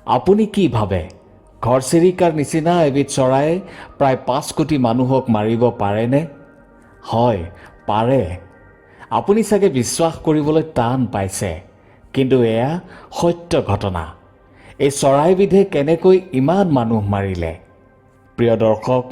আপুনি কি ভাবে ঘৰচিৰিকাৰ নিচিনা এবিধ চৰাইয়ে প্ৰায় 5 কোটি মানুহক মাৰিব পাৰেনে? হয়, পাৰে। আপুনি চাগে বিশ্বাস কৰিবলৈ টান পাইছে, কিন্তু এয়া সত্য ঘটনা। এই চৰাইবিধে কেনেকৈ ইমান মানুহ মাৰিলে? প্ৰিয় দৰ্শক,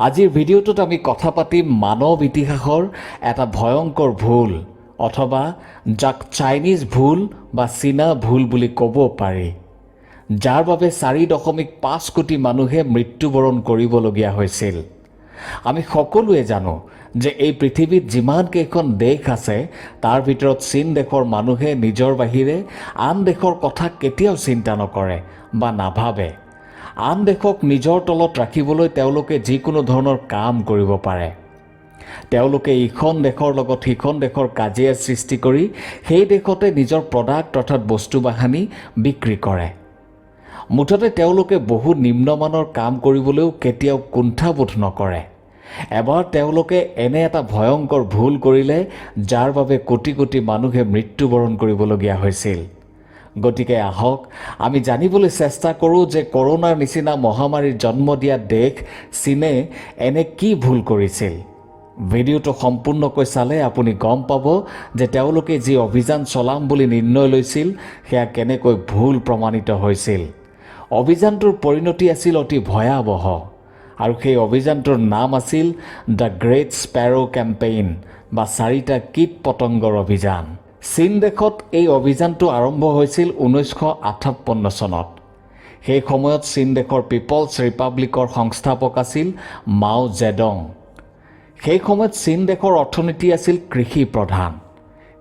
আজিৰ ভিডিঅ'টোত আমি কথা পাতিম মানৱ ইতিহাসৰ এটা ভয়ংকৰ ভুল, অথবা যাক চাইনিজ ভুল বা চীনা ভুল বুলি ক'ব পাৰি, যাৰ বাবে 4.5 কোটি মানুহে মৃত্যুবৰণ কৰিবলগীয়া হৈছিল। আমি সকলোৱে জানো যে এই পৃথিৱীত যিমান কেইখন দেশ আছে তাৰ ভিতৰত চীন দেশৰ মানুহে নিজৰ বাহিৰে আন দেশৰ কথা কেতিয়াও চিন্তা নকৰে বা নাভাবে। আন দেশক নিজৰ তলত ৰাখিবলৈ তেওঁলোকে যিকোনো ধৰণৰ কাম কৰিব পাৰে। তেওঁলোকে ইখন দেশৰ লগত সিখন দেশৰ কাজিয়া সৃষ্টি কৰি সেই দেশতে নিজৰ প্ৰডাক্ট অৰ্থাৎ বস্তু বাহানি বিক্ৰী কৰে। মুঠতে তেওঁলোকে বহু নিম্নমানৰ কাম কৰিবলৈও কেতিয়াও কুণ্ঠাবোধ নকৰে। এবাৰ তেওঁলোকে এনে এটা ভয়ংকৰ ভুল কৰিলে যাৰ বাবে কোটি কোটি মানুহে মৃত্যুবৰণ কৰিবলগীয়া হৈছিল। গতিকে আহক আমি জানিবলৈ চেষ্টা কৰোঁ যে কৰোনাৰ নিচিনা মহামাৰীৰ জন্ম দিয়া দেশ চীনে এনে কি ভুল কৰিছিল। ভিডিঅ'টো সম্পূৰ্ণকৈ চালে আপুনি গম পাব যে তেওঁলোকে যি অভিযান চলাম বুলি নিৰ্ণয় লৈছিল সেয়া কেনেকৈ ভুল প্ৰমাণিত হৈছিল। অভিযানটোৰ পৰিণতি আছিল অতি ভয়াৱহ, আৰু সেই অভিযানটোৰ নাম আছিল দ্য গ্ৰেট স্পেৰো কেম্পেইন বা 4টা কীট পতংগৰ অভিযান। চীন দেশত এই অভিযানটো আৰম্ভ হৈছিল 1958 চনত। সেই সময়ত চীন দেশৰ পিপলছ ৰিপাব্লিকৰ সংস্থাপক আছিল মাও জেডং। সেই সময়ত চীন দেশৰ অৰ্থনীতি আছিল কৃষি প্ৰধান।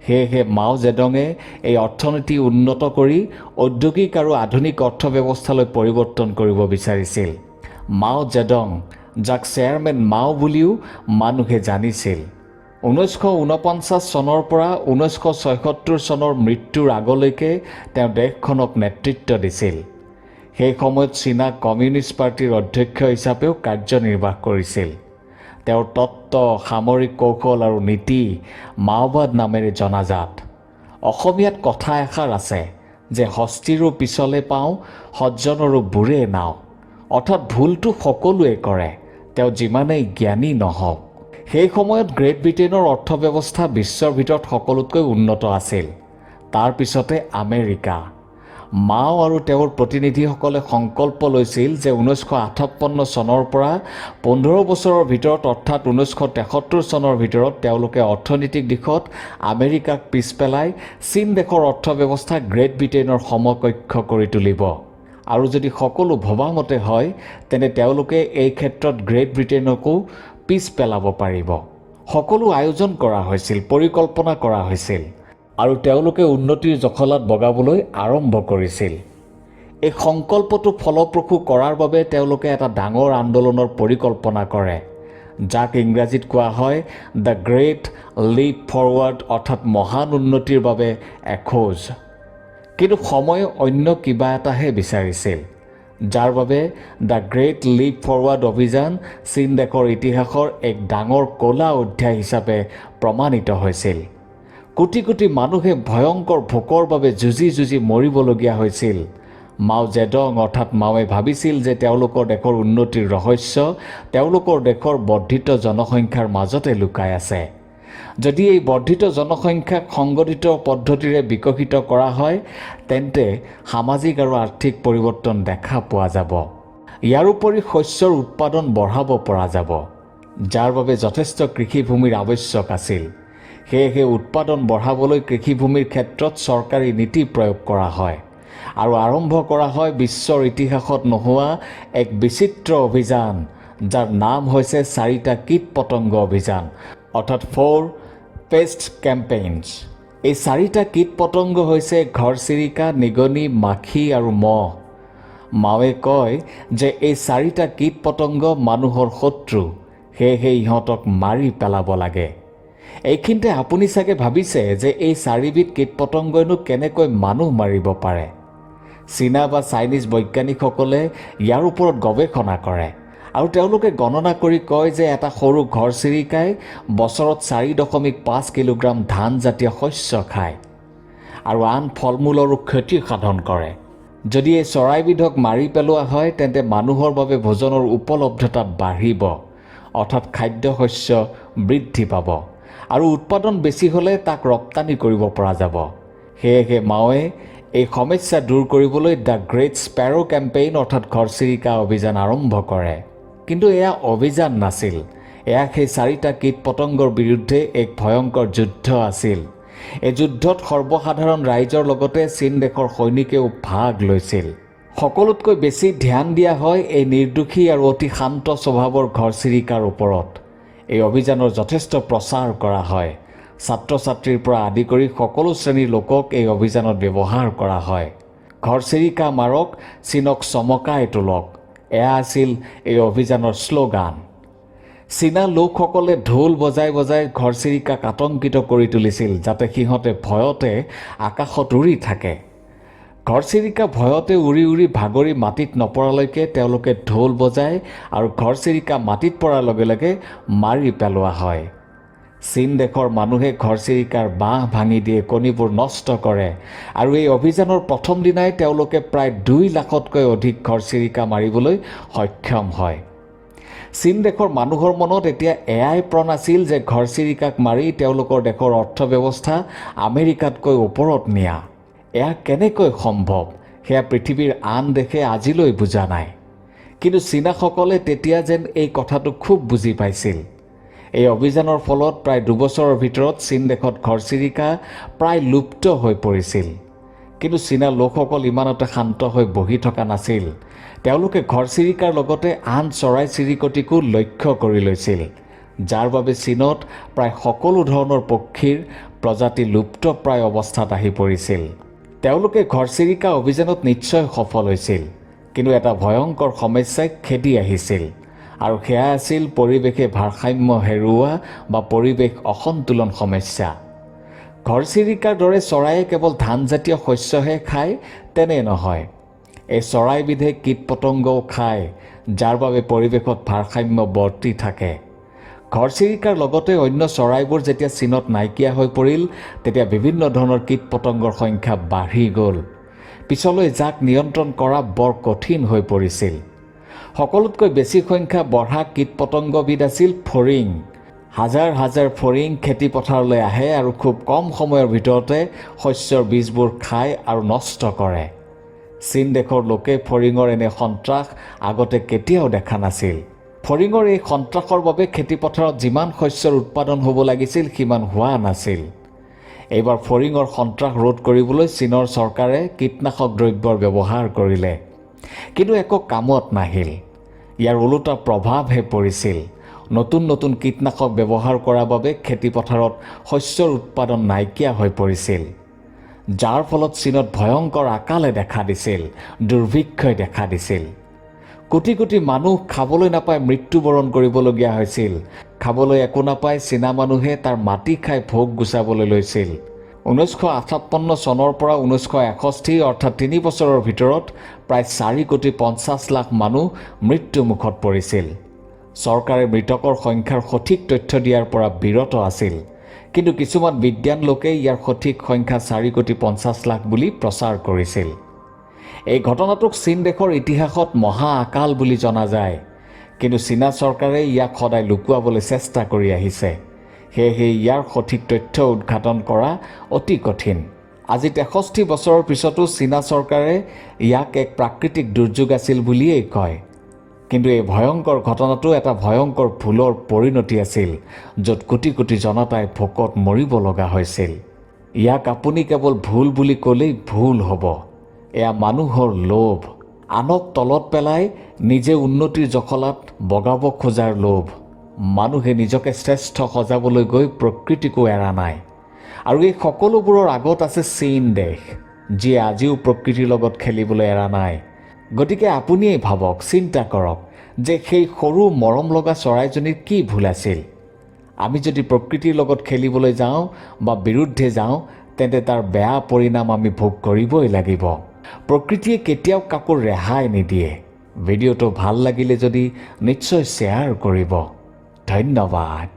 সেয়েহে মাও জেডঙে এই অৰ্থনীতি উন্নত কৰি ঔদ্যোগিক আৰু আধুনিক অৰ্থব্যৱস্থালৈ পৰিৱৰ্তন কৰিব বিচাৰিছিল। মাও জেডং, যাক চেয়াৰমেন মাও বুলিও মানুহে জানিছিল, 1949 চনৰ পৰা 1976 চনৰ মৃত্যুৰ আগলৈকে তেওঁ দেশখনক নেতৃত্ব দিছিল। সেই সময়ত চীনা কমিউনিষ্ট পাৰ্টিৰ অধ্যক্ষ হিচাপেও কাৰ্যনিৰ্বাহ কৰিছিল। তেওঁৰ তত্ত্ব, সামৰিক কৌশল আৰু নীতি মাওবাদ নামেৰে জনাজাত। অসমীয়াত কথা এষাৰ আছে যে হস্তিৰো পিছলে পাওঁ, সজ্জনৰো বুৰে নাও। অৰ্থাৎ ভুলটো সকলোৱে কৰে, তেওঁ যিমানেই জ্ঞানী নহওক। সেই সময়ত গ্ৰেট ব্ৰিটেইনৰ অৰ্থব্যৱস্থা বিশ্বৰ ভিতৰত সকলোতকৈ উন্নত আছিল। তাৰ পিছতে আমেৰিকা। মাও আৰু তেওঁৰ প্ৰতিনিধিসকলে সংকল্প লৈছিল যে 1958 চনৰ পৰা 15 বছৰৰ ভিতৰত অৰ্থাৎ 1973 চনৰ ভিতৰত তেওঁলোকে অৰ্থনৈতিক দিশত আমেৰিকাক পিছ পেলাই চীন দেশৰ অৰ্থব্যৱস্থা গ্ৰেট ব্ৰিটেইনৰ সমকক্ষ কৰি তুলিব। আৰু যদি সকলো ভবামতে হয় তেনে তেওঁলোকে এই ক্ষেত্ৰত গ্ৰেট ব্ৰিটেইনকো পিছ পেলাব পাৰিব। সকলো আয়োজন কৰা হৈছিল, পৰিকল্পনা কৰা হৈছিল, আৰু তেওঁলোকে উন্নতিৰ জখলাত বগাবলৈ আৰম্ভ কৰিছিল। এই সংকল্পটো ফলপ্ৰসূ কৰাৰ বাবে তেওঁলোকে এটা ডাঙৰ আন্দোলনৰ পৰিকল্পনা কৰে, যাক ইংৰাজীত কোৱা হয় দ্য গ্ৰেট লিপ ফৰৱাৰ্ড, অৰ্থাৎ মহান উন্নতিৰ বাবে এখোজ। কিন্তু সময়ে অন্য কিবা এটাহে বিচাৰিছিল, যাৰ বাবে দ্য গ্ৰেট লিপ ফৰৱাৰ্ড অভিযান চীন দেশৰ ইতিহাসৰ এক ডাঙৰ ক'লা অধ্যায় হিচাপে প্ৰমাণিত হৈছিল। কোটি কোটি মানুহে ভয়ংকৰ ভোকৰ বাবে যুঁজি যুঁজি মৰিবলগীয়া হৈছিল। মাও জেডং অৰ্থাৎ মাৱে ভাবিছিল যে তেওঁলোকৰ দেশৰ উন্নতিৰ ৰহস্য তেওঁলোকৰ দেশৰ বৰ্ধিত জনসংখ্যাৰ মাজতে লুকাই আছে। যদি এই বৰ্ধিত জনসংখ্যাক সংগঠিত পদ্ধতিৰে বিকশিত কৰা হয় তেন্তে সামাজিক আৰু আৰ্থিক পৰিৱৰ্তন দেখা পোৱা যাব। ইয়াৰ উপৰি শস্যৰ উৎপাদন বঢ়াব পৰা যাব, যাৰ বাবে যথেষ্ট কৃষিভূমিৰ আৱশ্যক আছিল। সেয়েহে উৎপাদন বঢ়াবলৈ কৃষিভূমিৰ ক্ষেত্ৰত চৰকাৰী নীতি প্ৰয়োগ কৰা হয়, আৰু আৰম্ভ কৰা হয় বিশ্বৰ ইতিহাসত নোহোৱা এক বিচিত্ৰ অভিযান, যাৰ নাম হৈছে 4টা কীট পতংগ অভিযান, অৰ্থাৎ 4 পেষ্ট কেম্পেইনছ। এই 4টা কীট পতংগ হৈছে ঘৰচিৰিকা, নিগনি, মাখি আৰু মহ। মাৱে কয় যে এই 4টা কীট পতংগ মানুহৰ শত্ৰু, সেয়েহে ইহঁতক মাৰি পেলাব লাগে। এইখিনিতে আপুনি চাগে ভাবিছে যে এই 4বিধ কীট পতংগইনো কেনেকৈ মানুহ মাৰিব পাৰে। চীনা বা চাইনিজ বৈজ্ঞানিকসকলে ইয়াৰ ওপৰত গৱেষণা কৰে, আৰু তেওঁলোকে গণনা কৰি কয় যে এটা সৰু ঘৰচিৰিকাই বছৰত 4.5 কিলোগ্ৰাম ধানজাতীয় শস্য খায়, আৰু আন ফল মূলৰো ক্ষতি সাধন কৰে। যদি এই চৰাইবিধক মাৰি পেলোৱা হয় তেন্তে মানুহৰ বাবে ভোজনৰ উপলব্ধতা বাঢ়িব, অৰ্থাৎ খাদ্য শস্য বৃদ্ধি পাব আৰু উৎপাদন বেছি হ'লে তাক ৰপ্তানি কৰিব পৰা যাব। সেয়েহে মাওৱে এই সমস্যা দূৰ কৰিবলৈ দ্য গ্ৰেট স্পেৰ' কেম্পেইন অৰ্থাৎ ঘৰচিৰিকা অভিযান আৰম্ভ কৰে। কিন্তু এয়া অভিযান নাছিল, এয়া সেই 4টা কীট পতংগৰ বিৰুদ্ধে এক ভয়ংকৰ যুদ্ধ আছিল। এই যুদ্ধত সৰ্বসাধাৰণ ৰাইজৰ লগতে চীন দেশৰ সৈনিকেও ভাগ লৈছিল। সকলোতকৈ বেছি ধ্যান দিয়া হয় এই নিৰ্দোষী আৰু অতি শান্ত স্বভাৱৰ ঘৰচিৰিকাৰ ওপৰত। এই অভিযানৰ যথেষ্ট প্ৰচাৰ কৰা হয়। ছাত্ৰ ছাত্ৰীৰ পৰা আদি কৰি সকলো শ্ৰেণীৰ লোকক এই অভিযানত ব্যৱহাৰ কৰা হয়। ঘৰচিৰিকা মাৰক, চীনক চমকাই তোলক, এয়া আছিল এই অভিযানৰ শ্লোগান। চীনা লোকসকলে ঢোল বজাই বজাই ঘৰচিৰিকাক আতংকিত কৰি তুলিছিল যাতে সিহঁতে ভয়তে আকাশত উৰি থাকে। ঘৰচিৰিকা ভয়তে উৰি উৰি ভাগৰি মাটিত নপৰালৈকে তেওঁলোকে ঢোল বজায় আৰু ঘৰচিৰিকা মাটিত পৰাৰ লগে লগে মাৰি পেলোৱা হয়। চীন দেশৰ মানুহে ঘৰচিৰিকাৰ বাঁহ ভাঙি দিয়ে, কণীবোৰ নষ্ট কৰে আৰু এই অভিযানৰ প্ৰথম দিনাই তেওঁলোকে প্ৰায় 2 লাখতকৈ অধিক ঘৰচিৰিকা মাৰিবলৈ সক্ষম হয়। চীন দেশৰ মানুহৰ মনত এতিয়া এয়াই প্ৰণ আছিল যে ঘৰচিৰিকাক মাৰি তেওঁলোকৰ দেশৰ অৰ্থব্যৱস্থা আমেৰিকাতকৈ ওপৰত নিয়া। এয়া কেনেকৈ সম্ভৱ সেয়া পৃথিৱীৰ আন দেশে আজিলৈ বুজা নাই। কিন্তু চীনাসকলে তেতিয়া যেন এই কথাটো খুব বুজি পাইছিল। এই অভিযানৰ ফলত প্ৰায় 2 বছৰৰ ভিতৰত চীন দেশত ঘৰচিৰিকা প্ৰায় লুপ্ত হৈ পৰিছিল। কিন্তু চীনা লোকসকল ইমানতে শান্ত হৈ বহি থকা নাছিল। তেওঁলোকে ঘৰচিৰিকাৰ লগতে আন চৰাই চিৰিকটিকো লক্ষ্য কৰি লৈছিল, যাৰ বাবে চীনত প্ৰায় সকলো ধৰণৰ পক্ষীৰ প্ৰজাতি লুপ্তপ্ৰায় অৱস্থাত আহি পৰিছিল। তেওঁলোকে ঘৰচিৰিকা অভিযানত নিশ্চয় সফল হৈছিল, কিন্তু এটা ভয়ংকৰ সমস্যাই খেদি আহিছিল আৰু সেয়া আছিল পৰিৱেশে ভাৰসাম্য হেৰুওৱা বা পৰিৱেশ অসন্তুলন সমস্যা। ঘৰচিৰিকাৰ দৰে চৰাইয়ে কেৱল ধানজাতীয় শস্যহে খায় তেনে নহয়। এই চৰাইবিধে কীট পতংগও খায়, যাৰ বাবে পৰিৱেশত ভাৰসাম্য বৰ্তি থাকে। ঘৰচিৰিকাৰ লগতে অন্য চৰাইবোৰ যেতিয়া চীনত নাইকিয়া হৈ পৰিল তেতিয়া বিভিন্ন ধৰণৰ কীট পতংগৰ সংখ্যা বাঢ়ি গ'ল। পিছলৈ যাক নিয়ন্ত্ৰণ কৰা বৰ কঠিন হৈ পৰিছিল। সকলোতকৈ বেছি সংখ্যা বঢ়া কীট পতংগবিধ আছিল ফৰিং। হাজাৰ হাজাৰ ফৰিং খেতি পথাৰলৈ আহে আৰু খুব কম সময়ৰ ভিতৰতে শস্যৰ বীজবোৰ খায় আৰু নষ্ট কৰে। চীন দেশৰ লোকে ফৰিঙৰ এনে সন্ত্ৰাস আগতে কেতিয়াও দেখা নাছিল। ফৰিঙৰ এই সন্ত্ৰাসৰ বাবে খেতিপথাৰত যিমান শস্যৰ উৎপাদন হ'ব লাগিছিল সিমান হোৱা নাছিল। এইবাৰ ফৰিঙৰ সন্ত্ৰাস ৰোধ কৰিবলৈ চীনৰ চৰকাৰে কীটনাশক দ্ৰব্যৰ ব্যৱহাৰ কৰিলে, কিন্তু একো কামত নাহিল। ইয়াৰ ওলোটা প্ৰভাৱহে পৰিছিল। নতুন নতুন কীটনাশক ব্যৱহাৰ কৰাৰ বাবে খেতিপথাৰত শস্যৰ উৎপাদন নাইকিয়া হৈ পৰিছিল, যাৰ ফলত চীনত ভয়ংকৰ আকালে দেখা দিছিল, দুৰ্ভিক্ষই দেখা দিছিল। কোটি কোটি মানুহ খাবলৈ নাপাই মৃত্যুবৰণ কৰিবলগীয়া হৈছিল। খাবলৈ একো নাপাই চীনা মানুহে তাৰ মাটি খাই ভোগ গুচাবলৈ লৈছিল। 1958 চনৰ পৰা 1961 অৰ্থাৎ 3 বছৰৰ ভিতৰত প্ৰায় 4,50,00,000 মানুহ মৃত্যুমুখত পৰিছিল। চৰকাৰে মৃতকৰ সংখ্যাৰ সঠিক তথ্য দিয়াৰ পৰা বিৰত আছিল, কিন্তু কিছুমান বিজ্ঞান লোকে ইয়াৰ সঠিক সংখ্যা 4,50,00,000 বুলি প্ৰচাৰ কৰিছিল। এই ঘটনাটোক চীন দেশৰ ইতিহাসত মহা আকাল বুলি জনা যায়, কিন্তু চীনা চৰকাৰে ইয়াক সদায় লুকুৱাবলৈ চেষ্টা কৰি আহিছে। সেয়েহে ইয়াৰ সঠিক তথ্য উদ্ঘাটন কৰা অতি কঠিন। আজি 63 বছৰৰ পিছতো চীনা চৰকাৰে ইয়াক এক প্ৰাকৃতিক দুৰ্যোগ আছিল বুলিয়েই কয়। কিন্তু এই ভয়ংকৰ ঘটনাটো এটা ভয়ংকৰ ভুলৰ পৰিণতি আছিল, য'ত কোটি কোটি জনতাই ভোকত মৰিব লগা হৈছিল। ইয়াক আপুনি কেৱল ভুল বুলি ক'লেই ভুল হ'ব। এয়া মানুহৰ লোভ, আনক তলত পেলাই নিজে উন্নতিৰ জখলাত বগাব খোজাৰ লোভ। মানুহে নিজকে শ্ৰেষ্ঠ সজাবলৈ গৈ প্ৰকৃতিকো এৰা নাই। আৰু এই সকলোবোৰৰ আগত আছে চীন দেশ, যিয়ে আজিও প্ৰকৃতিৰ লগত খেলিবলৈ এৰা নাই। গতিকে আপুনিয়েই ভাবক, চিন্তা কৰক যে সেই সৰু মৰম লগা চৰাইজনীৰ কি ভুল আছিল। আমি যদি প্ৰকৃতিৰ লগত খেলিবলৈ যাওঁ বা বিৰুদ্ধে যাওঁ তেন্তে তাৰ বেয়া পৰিণাম আমি ভোগ কৰিবই লাগিব। প্ৰকৃতিয়ে কেতিয়াও কাকো ৰেহাই নিদিয়ে। ভিডিঅ'টো ভাল লাগিলে যদি নিশ্চয় শ্বেয়াৰ কৰিব। ধন্যবাদ।